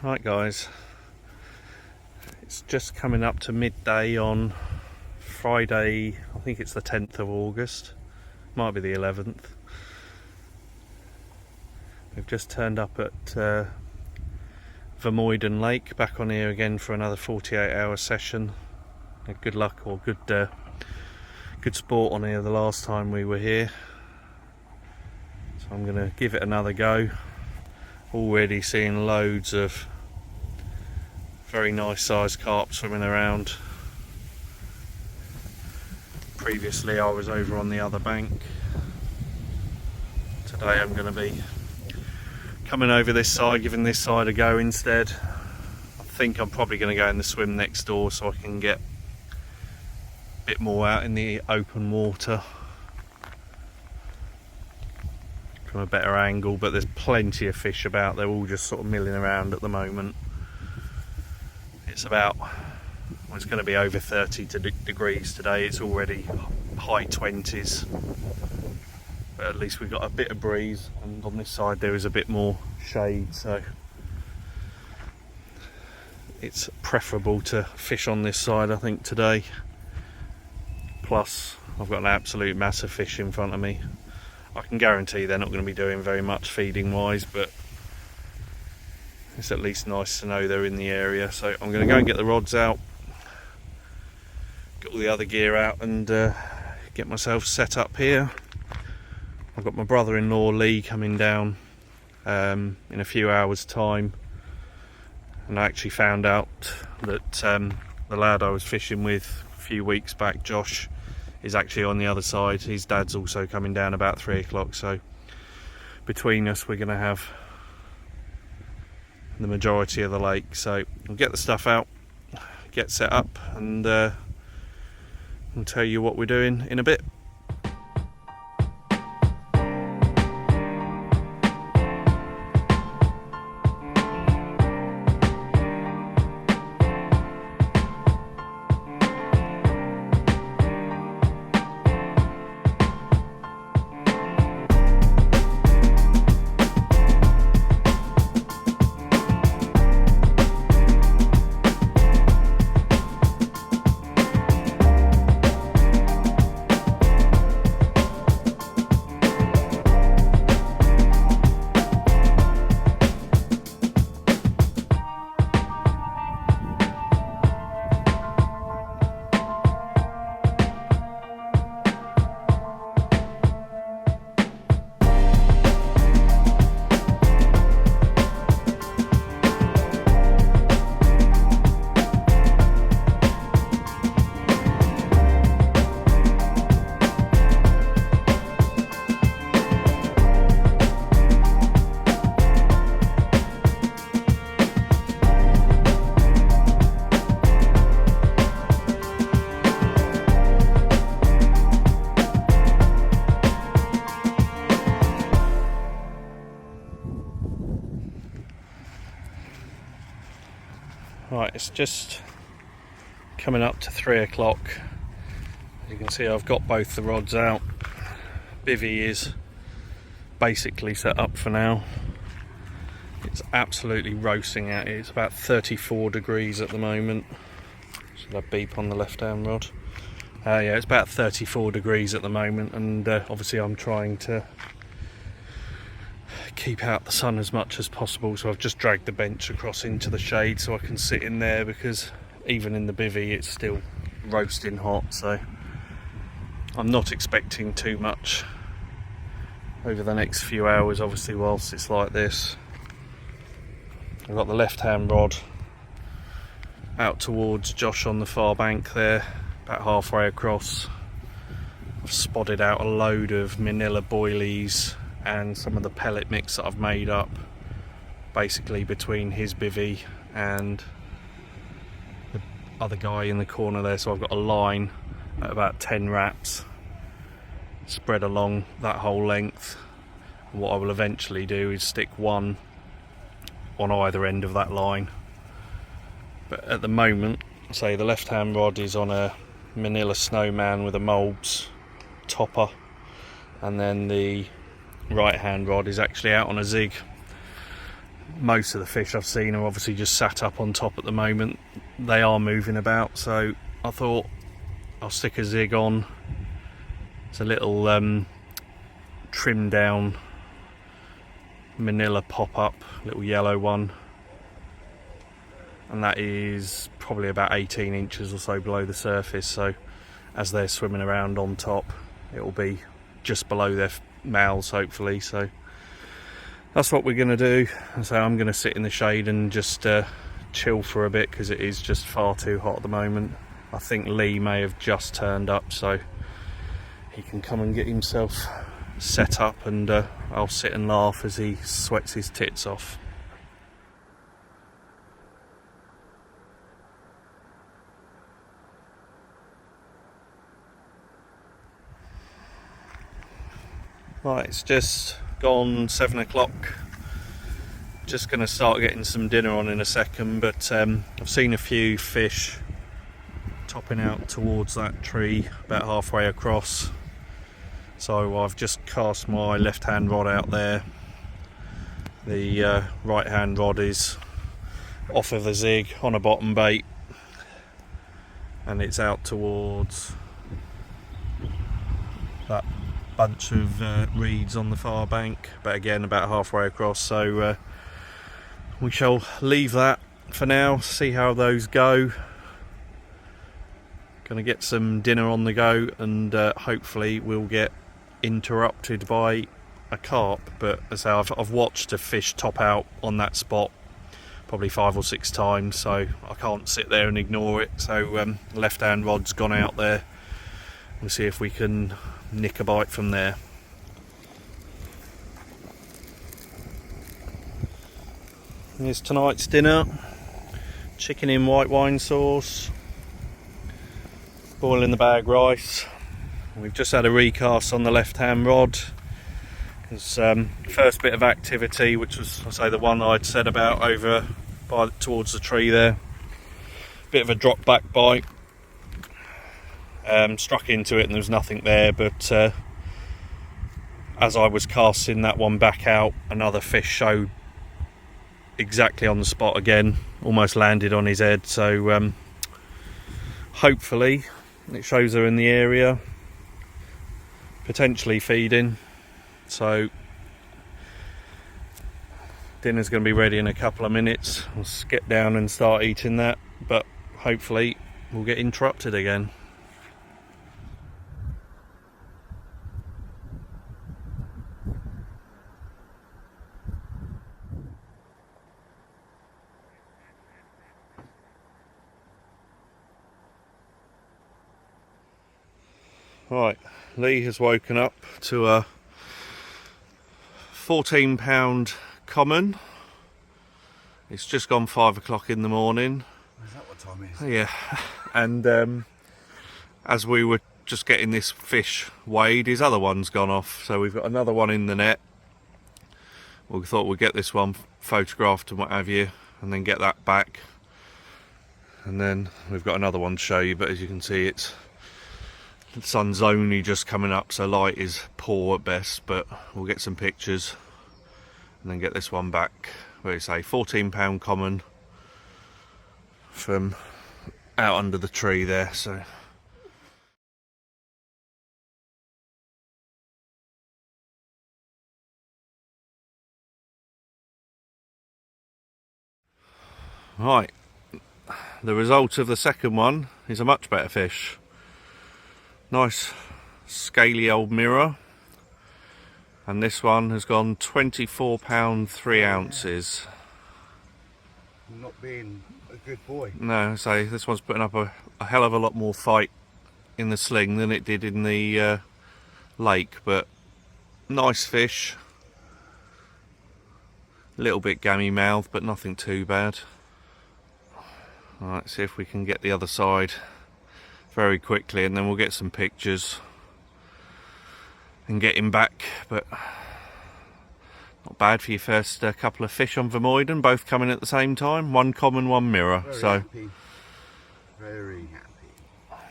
Right guys, it's just coming up to midday on Friday. I think it's the 10th of August, might be the 11th. We've just turned up at Vermuyden Lake, back on here again for another 48-hour session. Good luck, or good sport on here the last time we were here, so I'm going to give it another go. Already seeing loads of very nice sized carp swimming around. Previously I was over on the other bank. Today I'm going to be coming over this side, giving this side a go instead. I think I'm probably going to go in the swim next door so I can get a bit more out in the open water from a better angle, but there's plenty of fish about. They're all just sort of milling around at the moment. It's about, well, it's going to be over 30 degrees today. It's already high 20s, but at least we've got a bit of breeze, and on this side there is a bit more shade, so it's preferable to fish on this side I think today. Plus I've got an absolute mass of fish in front of me. I can guarantee they're not going to be doing very much feeding wise, but it's at least nice to know they're in the area. So I'm going to go and get the rods out, get all the other gear out, and get myself set up here. I've got my brother-in-law Lee coming down in a few hours time, and I actually found out that the lad I was fishing with a few weeks back, Josh, is actually on the other side. His dad's also coming down about 3 o'clock, so between us we're going to have the majority of the lake. So I'll get the stuff out, get set up, and I'll tell you what we're doing in a bit. Right, it's just coming up to 3 o'clock. As you can see, I've got both the rods out. Bivvy is basically set up for now. It's absolutely roasting out here. It's about 34 degrees at the moment. Should I beep on the left hand rod? Yeah, it's about 34 degrees at the moment, and obviously I'm trying to keep out the sun as much as possible, so I've just dragged the bench across into the shade so I can sit in there, because even in the bivvy it's still roasting hot. So I'm not expecting too much over the next few hours, obviously, whilst it's like this. I've got the left hand rod out towards Josh on the far bank there, about halfway across. I've spotted out a load of manila boilies and some of the pellet mix that I've made up, basically between his bivvy and the other guy in the corner there. So I've got a line at about 10 wraps spread along that whole length. And what I will eventually do is stick one on either end of that line. But at the moment, say the left hand rod is on a manila snowman with a Mulbs topper, and then the right hand rod is actually out on a zig. most of the fish I've seen are obviously just sat up on top at the moment. They are moving about, so I thought I'll stick a zig on. It's a little trimmed down manila pop-up, little yellow one, and that is probably about 18 inches or so below the surface, so as they're swimming around on top it will be just below their mouths hopefully. So that's what we're going to do. So I'm going to sit in the shade and just chill for a bit because it is just far too hot at the moment. I think Lee may have just turned up, so he can come and get himself set up, and I'll sit and laugh as he sweats his tits off. Right, it's just gone 7 o'clock. Just going to start getting some dinner on in a second, but I've seen a few fish topping out towards that tree about halfway across. So I've just cast my left hand rod out there. The right hand rod is off of the zig on a bottom bait, and it's out towards that bunch of reeds on the far bank, but again about halfway across. So we shall leave that for now, see how those go. Gonna get some dinner on the go, and hopefully we'll get interrupted by a carp. But as I say, I've watched a fish top out on that spot probably 5 or 6 times, so I can't sit there and ignore it. So left hand rod's gone out there. We'll see if we can nick a bite from there. Here's tonight's dinner: chicken in white wine sauce, boil in the bag rice. We've just had a recast on the left hand rod. It's first bit of activity, which was, I say, the one I'd said about over by towards the tree there. Bit of a drop back bite. Struck into it and there was nothing there, but as I was casting that one back out, another fish showed exactly on the spot again, almost landed on his head. So hopefully it shows they're in the area, potentially feeding. So dinner's going to be ready in a couple of minutes. I'll get down and start eating that, but hopefully we'll get interrupted again. Right, Lee has woken up to a 14-pound common. It's just gone 5 o'clock in the morning. Is that what time it is? Yeah, and as we were just getting this fish weighed, his other one's gone off. So we've got another one in the net. We thought we'd get this one photographed and what have you, and then get that back. And then we've got another one to show you, but as you can see, the sun's only just coming up, so light is poor at best, but we'll get some pictures and then get this one back. Where you say 14-pound common from out under the tree there. So right, the result of the second one is a much better fish. Nice scaly old mirror, and this one has gone 24 pound 3 ounces. Not being a good boy. No, so this one's putting up a hell of a lot more fight in the sling than it did in the lake, but nice fish. A little bit gammy mouth, but nothing too bad. Alright, see if we can get the other side very quickly, and then we'll get some pictures and get him back. But not bad for your first couple of fish on Vermuyden, both coming at the same time. One common, one mirror. Very so happy. Very happy.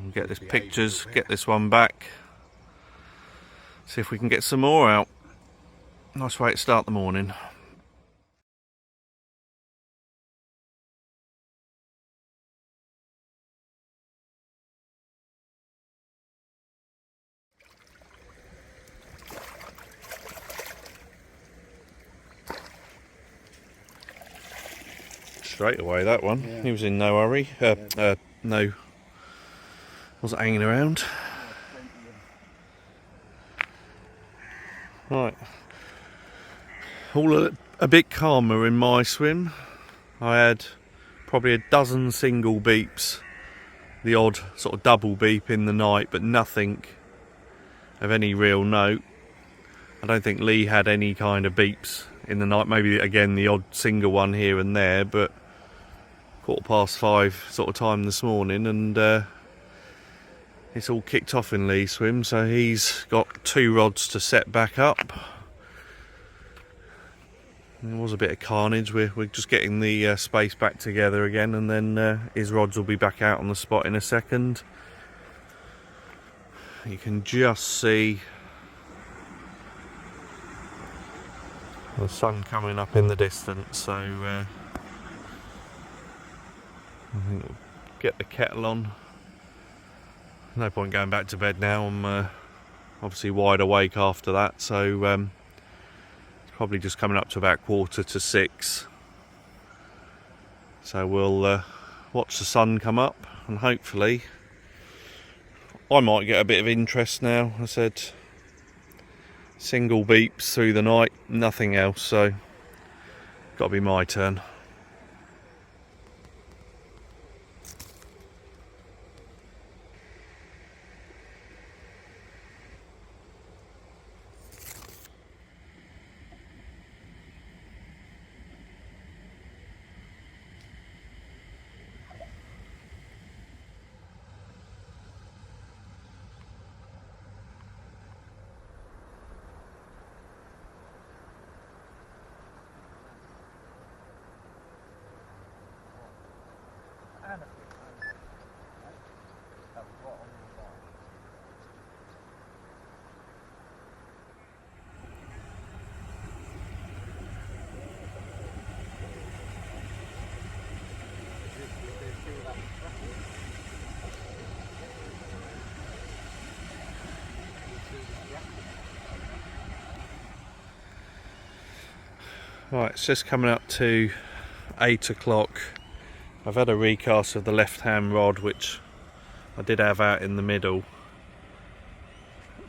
We'll get this pictures, get this one back, see if we can get some more out. Nice way to start the morning. straight away, that one. Yeah. He was in no hurry. No, wasn't hanging around. Right. All a bit calmer in my swim. I had probably a dozen single beeps, the odd sort of double beep in the night, but nothing of any real note. I don't think Lee had any kind of beeps in the night, maybe again the odd single one here and there, but 5:15 sort of time this morning, and it's all kicked off in Lee's swim, so he's got 2 rods to set back up. There was a bit of carnage. We're just getting the space back together again, and then his rods will be back out on the spot in a second. You can just see the sun coming up in the distance, so I think we'll get the kettle on. No point going back to bed now. I'm obviously wide awake after that, so probably just coming up to about 5:45. So we'll watch the sun come up, and hopefully I might get a bit of interest now. I said single beeps through the night, nothing else, so got to be my turn. Right, it's just coming up to 8 o'clock. I've had a recast of the left hand rod, which I did have out in the middle,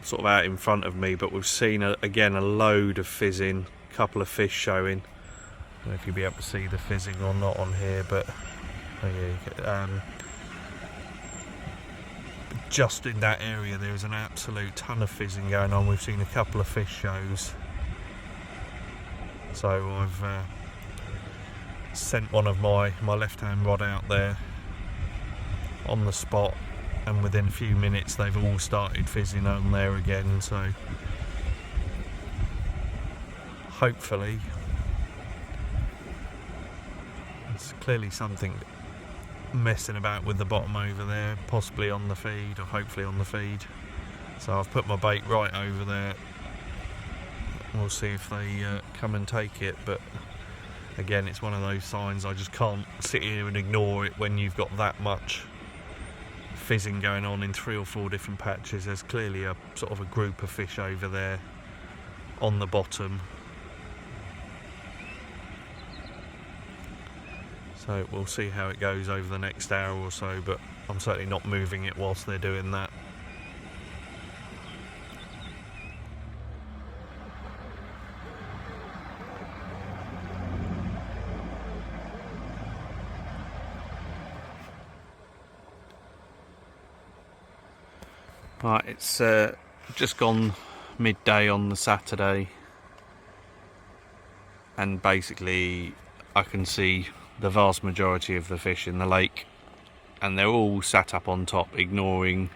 sort of out in front of me, but we've seen again a load of fizzing, a couple of fish showing. I don't know if you'll be able to see the fizzing or not on here, but just in that area there is an absolute ton of fizzing going on. We've seen a couple of fish shows. So I've sent one of my left hand rod out there on the spot, and within a few minutes they've all started fizzing on there again, so hopefully it's clearly something messing about with the bottom over there, possibly on the feed, or hopefully on the feed. So I've put my bait right over there. We'll see if they come and take it, but again, it's one of those signs I just can't sit here and ignore it when you've got that much fizzing going on in 3 or 4 different patches. There's clearly a sort of a group of fish over there on the bottom, so we'll see how it goes over the next hour or so, but I'm certainly not moving it whilst they're doing that. Right, it's just gone midday on the Saturday, and basically I can see the vast majority of the fish in the lake, and they're all sat up on top ignoring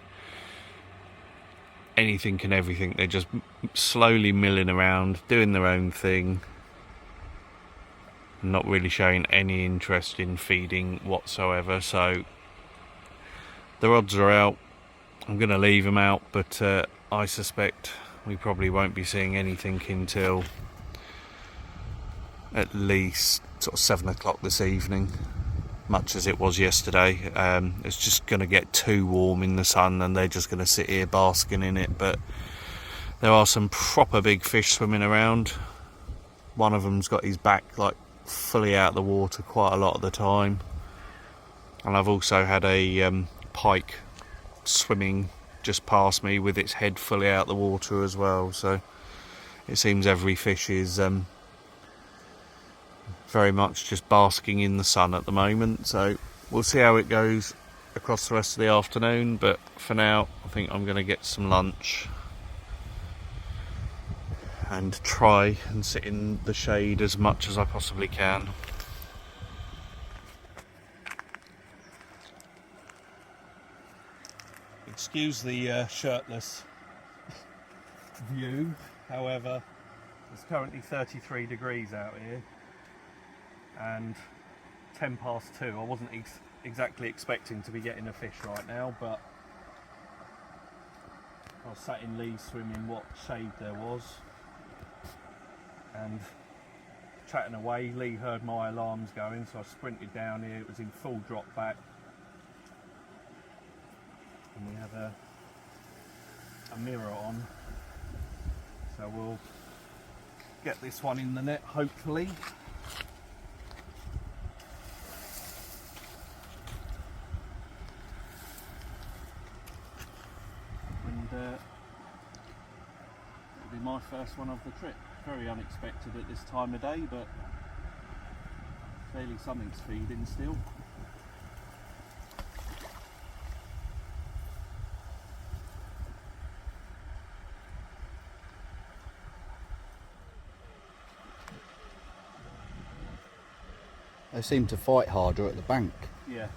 anything and everything. They're just slowly milling around, doing their own thing, not really showing any interest in feeding whatsoever. So the rods are out. I'm going to leave them out, but I suspect we probably won't be seeing anything until at least sort of 7 o'clock this evening, much as it was yesterday. It's just going to get too warm in the sun, and they're just going to sit here basking in it. But there are some proper big fish swimming around. One of them's got his back like fully out of the water quite a lot of the time, and I've also had a pike swimming just past me with its head fully out of the water as well. So it seems every fish is very much just basking in the sun at the moment. So we'll see how it goes across the rest of the afternoon, but for now I think I'm going to get some lunch and try and sit in the shade as much as I possibly can. Excuse the shirtless view, however it's currently 33 degrees out here and 10 past 2. I wasn't exactly expecting to be getting a fish right now, but I was sat in Lee's swimming what shade there was and chatting away. Lee heard my alarms going, so I sprinted down here. It was in full drop back, and we have a mirror on, so we'll get this one in the net hopefully. And it'll be my first one of the trip. Very unexpected at this time of day, but clearly something's feeding still. They seem to fight harder at the bank. Yeah.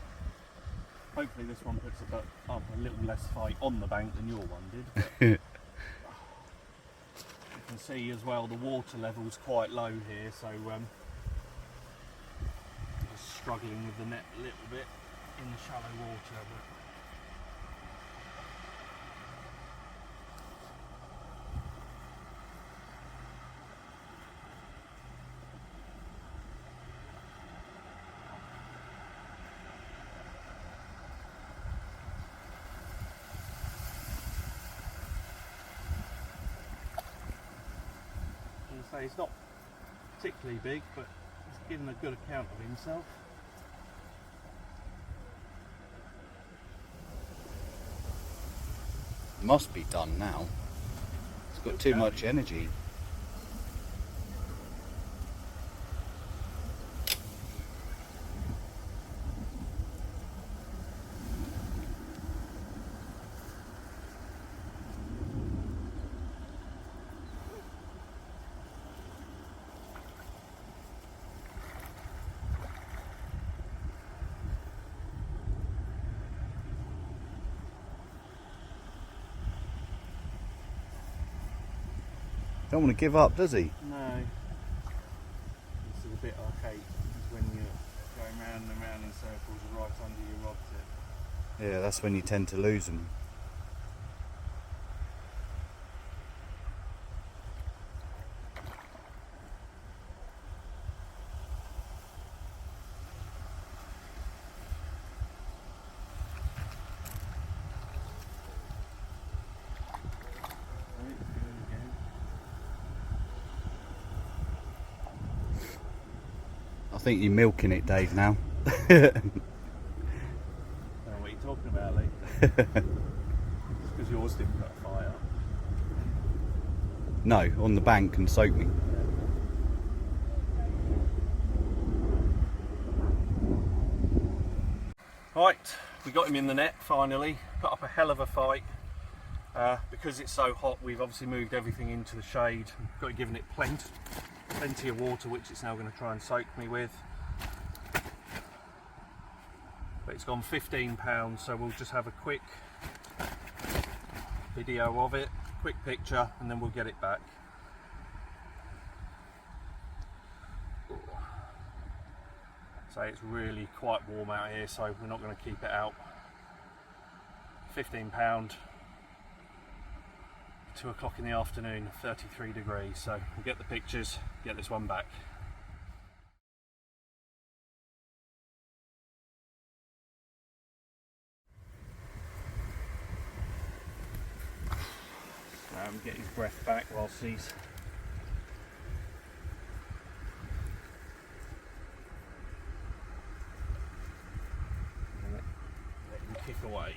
Hopefully this one puts up a little less fight on the bank than your one did. But you can see as well the water level's quite low here, so just struggling with the net a little bit in the shallow water. But he's not particularly big, but he's given a good account of himself. Must be done now. It's got too much energy. Don't want to give up, does he? No. This is a bit I hate, is when you're going round and round in circles right under your rod tip. Yeah, that's when you tend to lose them. I think you're milking it, Dave, now. I don't know what you're talking about, Lee. It's because yours didn't put a fire. No, on the bank and soak me. Right, we got him in the net finally. Put up a hell of a fight. Because it's so hot, we've obviously moved everything into the shade. Got given it plenty of water, which it's now going to try and soak me with. But it's gone 15 pounds, so we'll just have a quick video of it, quick picture, and then we'll get it back. So it's really quite warm out here, so we're not going to keep it out. 15 pound, 2 o'clock in the afternoon, 33 degrees, so we'll get the pictures, get this one back. Get his breath back whilst he's away.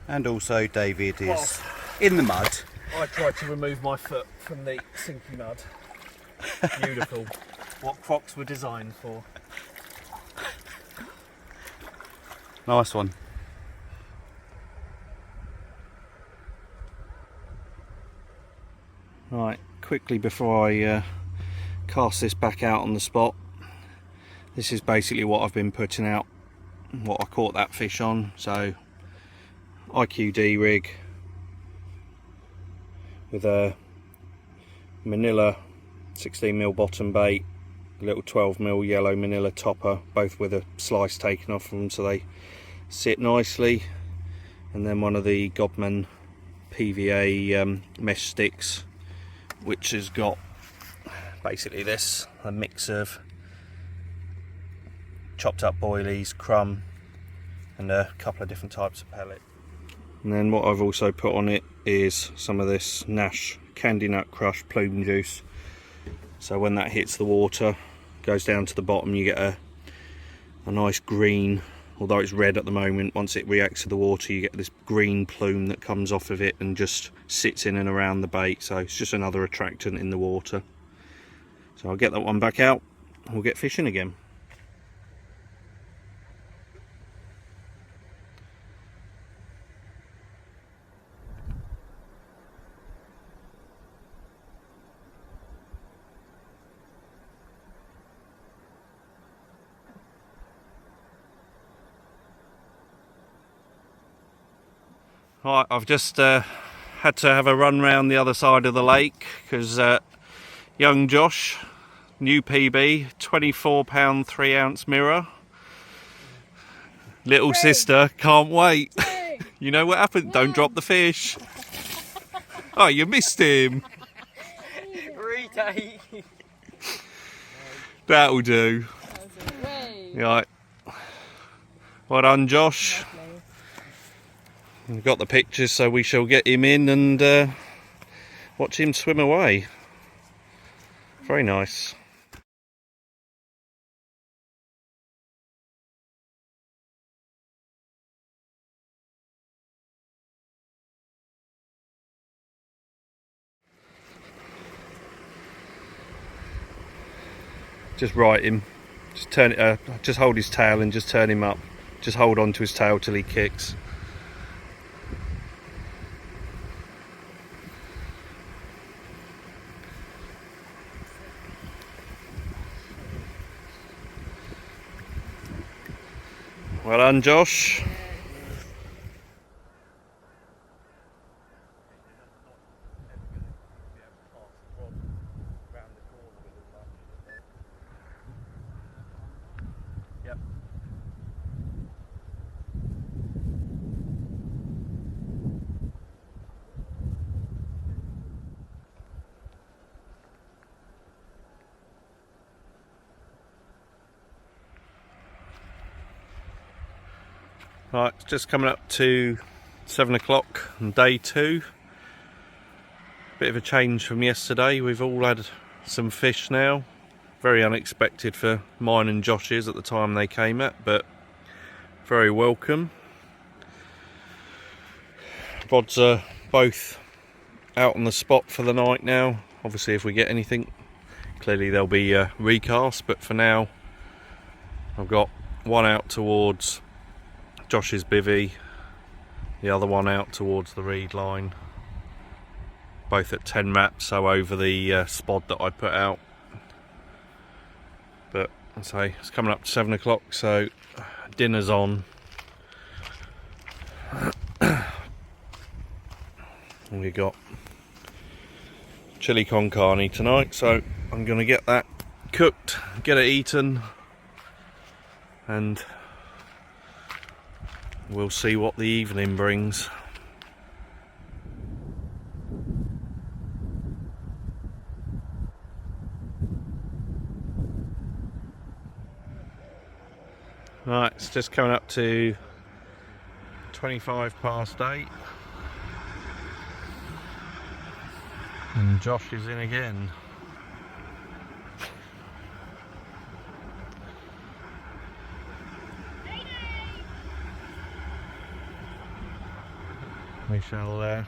And also David is Whilst in the mud. I tried to remove my foot from the sinky mud. Beautiful. What Crocs were designed for. Nice one. Right, quickly before I cast this back out on the spot, this is basically what I've been putting out, what I caught that fish on. So IQD rig with a manila 16mm bottom bait, a little 12mm yellow manila topper, both with a slice taken off them so they sit nicely, and then one of the Godman PVA mesh sticks, which has got basically this, a mix of chopped up boilies, crumb, and a couple of different types of pellet. And then what I've also put on it is some of this Nash Candy Nut Crush plume juice, so when that hits the water, goes down to the bottom, you get a nice green, although it's red at the moment, once it reacts to the water you get this green plume that comes off of it and just sits in and around the bait, so it's just another attractant in the water. So I'll get that one back out, we'll get fishing again. Right, I've just had to have a run round the other side of the lake because young Josh, new PB, 24-pound 3-ounce mirror. Little sister can't wait. You know what happened? Don't drop the fish. Oh, you missed him. Retake. That'll do. Right. Well done, Josh. We've got the pictures, so we shall get him in and watch him swim away. Very nice. Just right him. Just turn it. Just hold his tail and just turn him up. Just hold on to his tail till he kicks. Well done, Josh. Yep. Right, it's just coming up to 7 o'clock on day 2. Bit of a change from yesterday. We've all had some fish now. Very unexpected for mine and Josh's at the time they came at, but very welcome. Rods are both out on the spot for the night now. Obviously if we get anything, clearly there'll be a recast, but for now I've got one out towards Josh's bivvy, the other one out towards the reed line, both at 10 maps, so over the spod that I put out. But I say it's coming up to 7 o'clock, so dinner's on. And we got chili con carne tonight, so I'm going to get that cooked, get it eaten, and we'll see what the evening brings. Right, it's just coming up to 8:25, and Josh is in again. we shall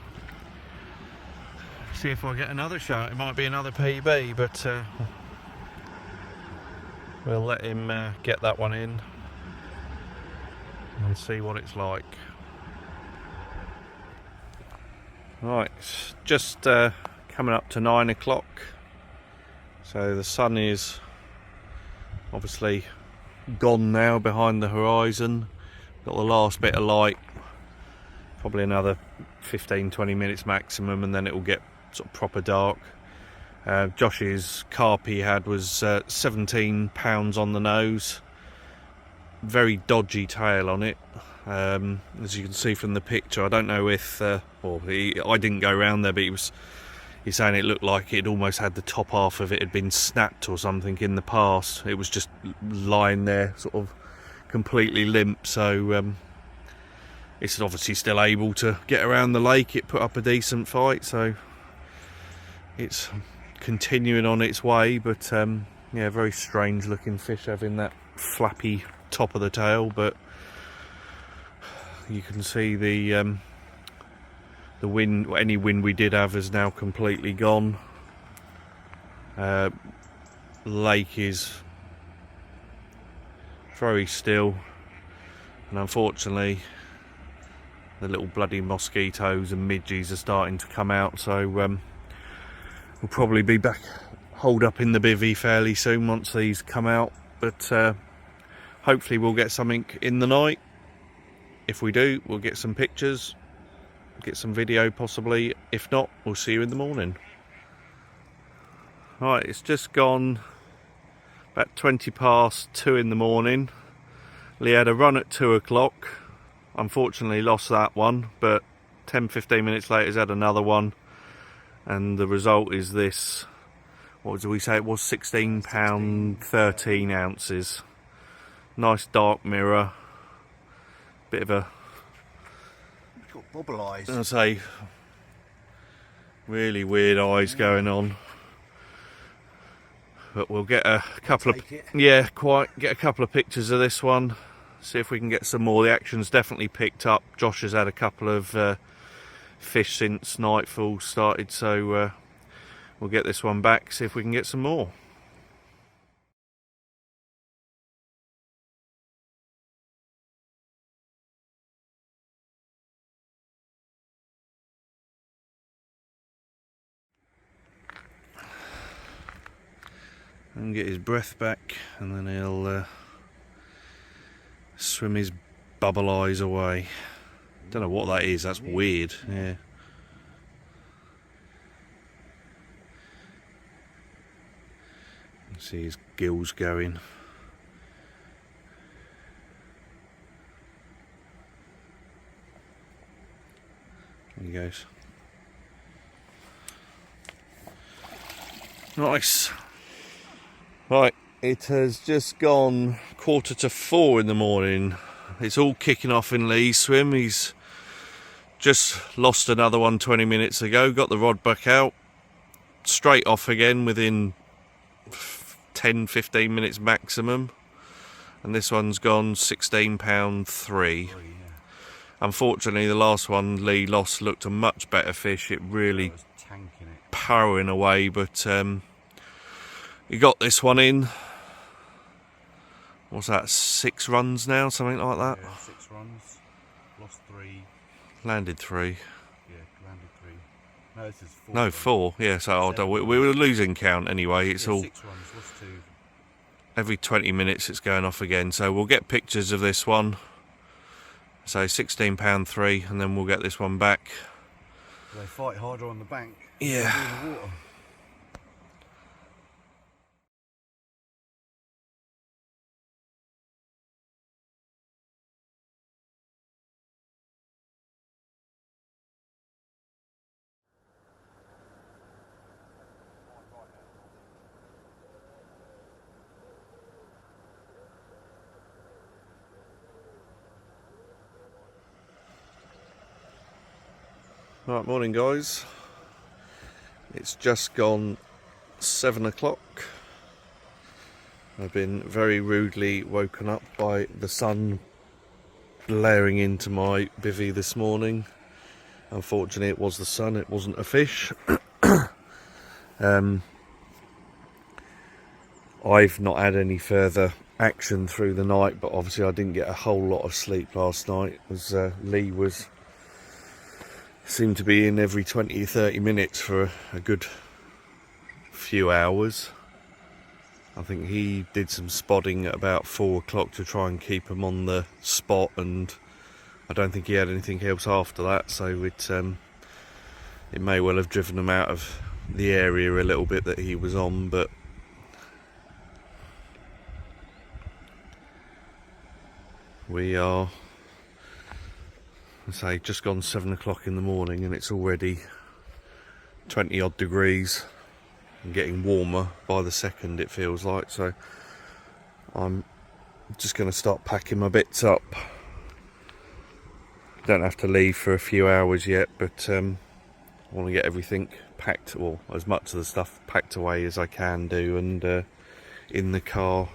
see if I get another shot. It might be another PB, but we'll let him get that one in and see what it's like. Right, it's just coming up to 9 o'clock, so the sun is obviously gone now behind the horizon. Got the last bit of light, probably another 15-20 minutes maximum, and then it will get sort of proper dark. Josh's carp he had was 17 pounds on the nose, very dodgy tail on it. As you can see from the picture, I don't know if I didn't go around there, but he's saying it looked like it almost had the top half of it had been snapped or something in the past. It was just lying there sort of completely limp, so it's obviously still able to get around the lake. It put up a decent fight, so it's continuing on its way. But yeah, very strange looking fish having that flappy top of the tail, but you can see the wind, any wind we did have is now completely gone. Lake is very still, and unfortunately the little bloody mosquitoes and midges are starting to come out, so we'll probably be back holed up in the bivvy fairly soon once these come out, but hopefully we'll get something in the night. If we do, we'll get some pictures, get some video possibly. If not, we'll see you in the morning. Right, it's just gone about 20 past 2 in the morning. Lee had a run at 2 o'clock. Unfortunately lost that one, but 10-15 minutes later he's had another one, and the result is this. What did we say it was? 16 pound 13 ounces. Nice dark mirror. Bit of a, It's got bobble eyes. I say, really weird eyes going on. But we'll get a couple of get a couple of pictures of this one. See if we can get some more. The action's definitely picked up. Josh has had a couple of fish since nightfall started, so we'll get this one back. See if we can get some more. And get his breath back, and then he'll swim his bubble eyes away. Don't know what that is, that's weird. Yeah. You see his gills going. There he goes. Nice. Right, it has just gone 3:45 in the morning. It's all kicking off in Lee's swim. He's just lost another one 20 minutes ago, got the rod back out, straight off again within 10-15 minutes maximum, and this one's gone 16 pound 3. Unfortunately the last one Lee lost looked a much better fish. It really powering away, but he got this one in. What's that, 6 runs now, something like that? Yeah, 6 runs, lost 3. Landed 3. Yeah, landed 3. No, this is 4. No, 4. Yeah, so we were losing count anyway. It's all 6 runs, lost 2. Every 20 minutes it's going off again. So we'll get pictures of this one. So 16 pound 3, and then we'll get this one back. They fight harder on the bank. Yeah. In the water. Right, morning guys. It's just gone 7 o'clock. I've been very rudely woken up by the sun blaring into my bivvy this morning. Unfortunately, it was the sun, it wasn't a fish. I've not had any further action through the night, but obviously I didn't get a whole lot of sleep last night, as Lee seemed to be in every 20 or 30 minutes for a good few hours. I think he did some spotting at about 4 o'clock to try and keep him on the spot, and I don't think he had anything else after that, so it may well have driven him out of the area a little bit that he was on. But we are, I say, just gone 7 o'clock in the morning, and it's already 20 odd degrees and getting warmer by the second, it feels like. So I'm just going to start packing my bits up. Don't have to leave for a few hours yet, but I want to get everything packed, or as much of the stuff packed away as I can do, and in the car.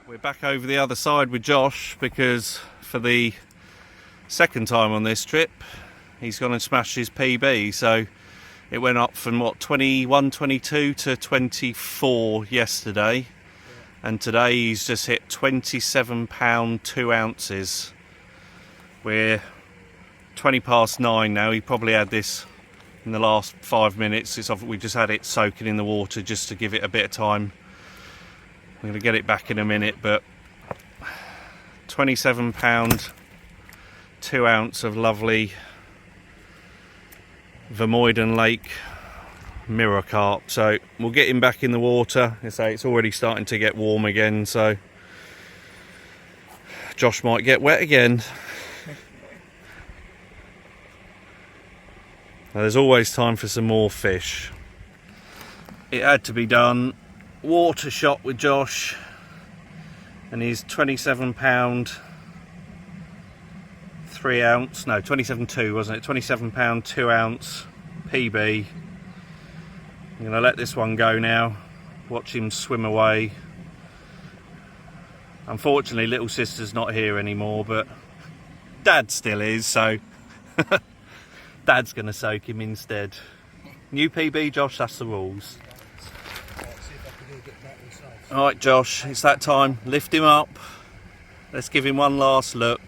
We're back over the other side with Josh, because for the second time on this trip he's gone and smashed his PB. So it went up from what, 21, 22 to 24 yesterday, and today he's just hit 27 pound 2 ounces. We're 20 past 9 now. He probably had this in the last 5 minutes. We just had it soaking in the water just to give it a bit of time. I'm going to get it back in a minute, but 27 pound 2 ounce of lovely Vermuyden Lake mirror carp. So we'll get him back in the water. I say it's already starting to get warm again, so Josh might get wet again. Now, there's always time for some more fish. It had to be done. Water shot with Josh and his 27 pound 3 ounce, no, 27.2 wasn't it, 27 pound 2 ounce PB. I'm going to let this one go now, watch him swim away. Unfortunately little sister's not here anymore, but Dad still is, so Dad's going to soak him instead. New PB, Josh, that's the rules. Alright Josh, it's that time. Lift him up. Let's give him one last look.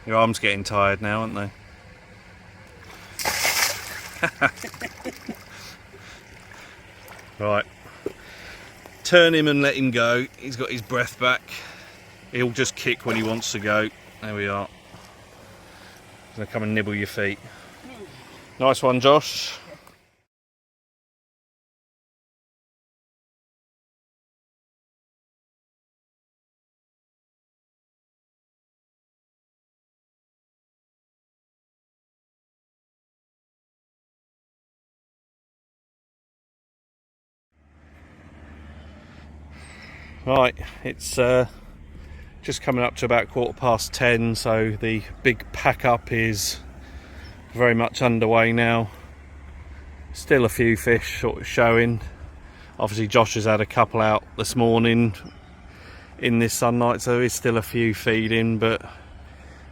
Your arm's getting tired now, aren't they? Right. Turn him and let him go. He's got his breath back. He'll just kick when he wants to go. There we are. He's going to come and nibble your feet. Nice one, Josh. Right, it's just coming up to about 10:15, so the big pack up is very much underway now. Still a few fish sort of showing. Obviously Josh has had a couple out this morning in this sunlight, so there is still a few feeding, but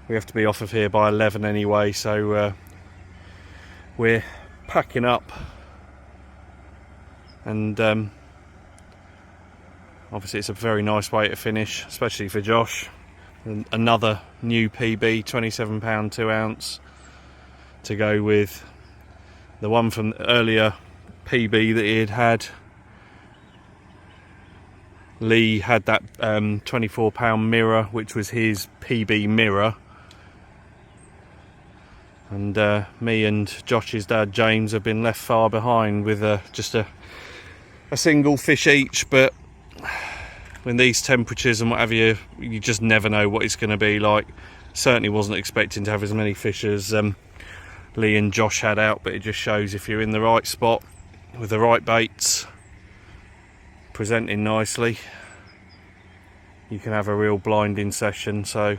we have to be off of here by 11 anyway, so we're packing up, and obviously it's a very nice way to finish, especially for Josh. And another new PB, 27 pound 2 ounce, to go with the one from the earlier PB that he had. Lee had that 24 pound mirror, which was his PB mirror. And me and Josh's dad James have been left far behind with just a single fish each, but in these temperatures and what have you, you just never know what it's going to be like. Certainly wasn't expecting to have as many fish as Lee and Josh had out, but it just shows if you're in the right spot with the right baits, presenting nicely, you can have a real blinding session. So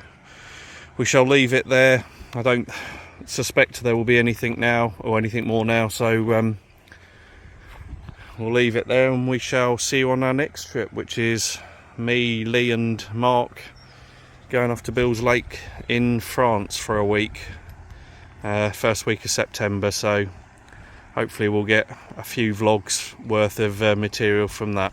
we shall leave it there. I don't suspect there will be anything now or anything more now, so we'll leave it there, and we shall see you on our next trip, which is me, Lee and Mark going off to Bill's Lake in France for a week, first week of September, so hopefully we'll get a few vlogs worth of material from that.